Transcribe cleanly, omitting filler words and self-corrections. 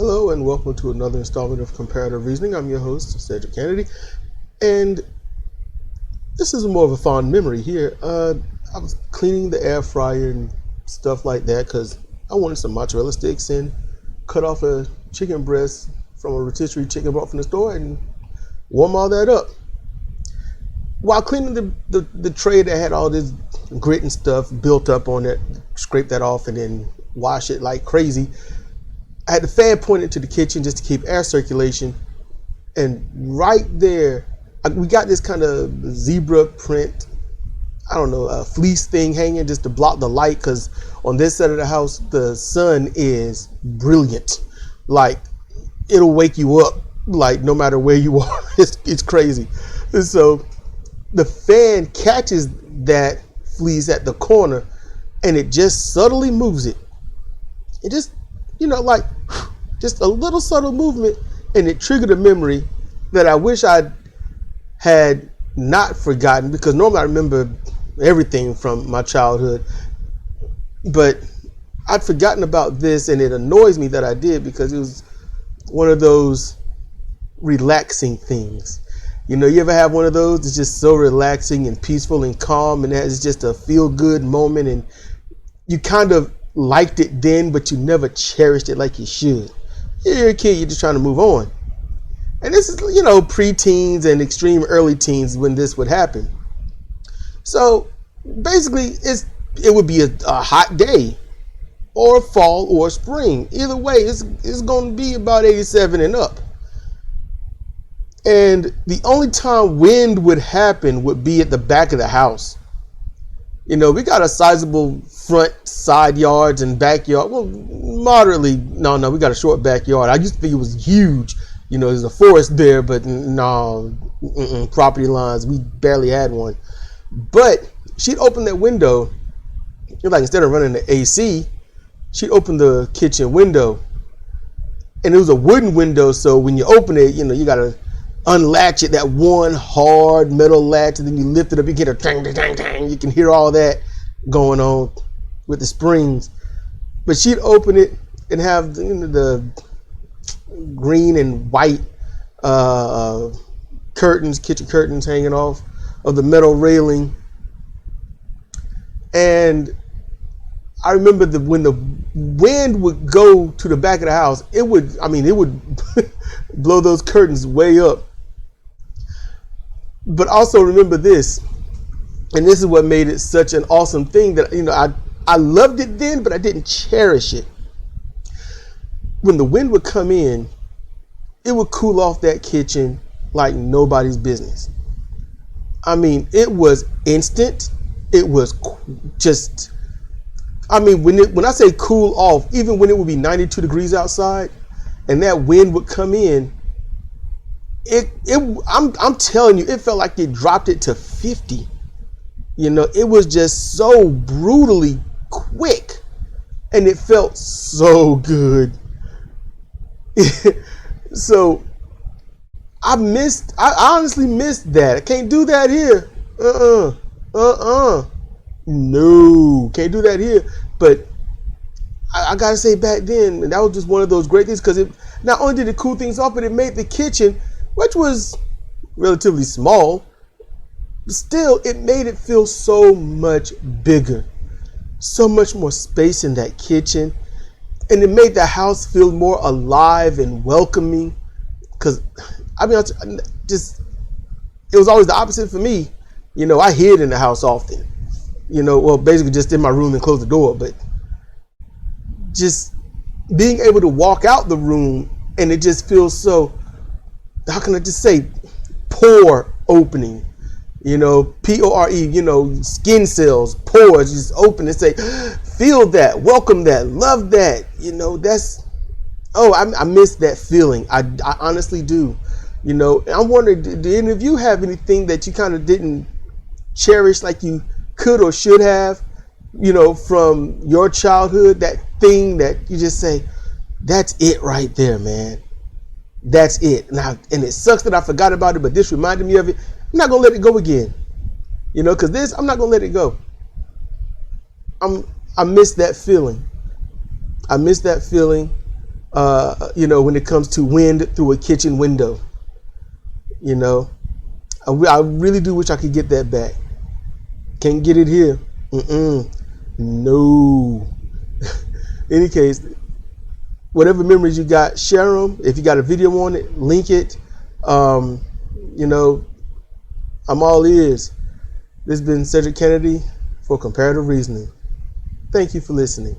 Hello and welcome to another installment of Comparative Reasoning. I'm your host, Sidra Kennedy, and this is more of a fond memory here. I was cleaning the air fryer and stuff like that because I wanted some mozzarella sticks and cut off a chicken breast from a rotisserie chicken brought from the store and warm all that up. While cleaning the tray that had all this grit and stuff built up on it, scrape that off and then wash it like crazy, I had the fan pointed to the kitchen just to keep air circulation, and right there, we got this kind of zebra print, a fleece thing hanging just to block the light, because on this side of the house, the sun is brilliant. Like, it'll wake you up, like, no matter where you are. It's crazy. And so the fan catches that fleece at the corner, and it just subtly moves it. It just, just a little subtle movement, and it triggered a memory that I wish I had not forgotten, because normally I remember everything from my childhood, but I'd forgotten about this, and it annoys me that I did, because it was one of those relaxing things. You ever have one of those that's just so relaxing and peaceful and calm, and it's just a feel-good moment, and you kind of liked it then, but you never cherished it like you should. You're a kid, you're just trying to move on. And this is, pre-teens and extreme early teens when this would happen. So basically, it would be a hot day, or fall or spring. Either way, it's going to be about 87 and up. And the only time wind would happen would be at the back of the house. We got a sizable front, side yards and backyard. Well, moderately. No, we got a short backyard. I used to think it was huge. There's a forest there, but no, property lines. We barely had one. But she'd open that window. Instead of running the AC, she'd open the kitchen window. And it was a wooden window, so when you open it, you got to unlatch it, that one hard metal latch, and then you lift it up, you get a dang, dang, dang, dang. You can hear all that going on with the springs. But she'd open it and have the green and white curtains, kitchen curtains hanging off of the metal railing. And I remember when the wind would go to the back of the house, it would blow those curtains way up. But also remember this, and this is what made it such an awesome thing, that I loved it then, but I didn't cherish it. When the wind would come in, it would cool off that kitchen like nobody's business. It was instant. It was just, when I say cool off, even when it would be 92 degrees outside and that wind would come in, I'm telling you, it felt like it dropped it to 50. It was just so brutally quick, and it felt so good. So I honestly missed that. I can't do that here. No, can't do that here. But I gotta say, back then, that was just one of those great things, because it not only did it cool things off, but it made the kitchen, which was relatively small, but still, it made it feel so much bigger, so much more space in that kitchen, and it made the house feel more alive and welcoming. Because it was always the opposite for me. I hid in the house often. Basically just in my room and close the door. But just being able to walk out the room, and it just feels so, how can I just say, pore opening, P-O-R-E, skin cells, pores, just open and say, feel that, welcome that, love that, I miss that feeling. I honestly do. I'm wondering, do any of you have anything that you kind of didn't cherish like you could or should have, from your childhood, that thing that you just say, that's it right there, man. That's it. Now, and it sucks that I forgot about it, but this reminded me of it. I'm not going to let it go again. Because this, I'm not going to let it go. I miss that feeling. I miss that feeling. when it comes to wind through a kitchen window. I really do wish I could get that back. Can't get it here. No. Any case, whatever memories you got, share them. If you got a video on it, link it. I'm all ears. This has been Cedric Kennedy for Comparative Reasoning. Thank you for listening.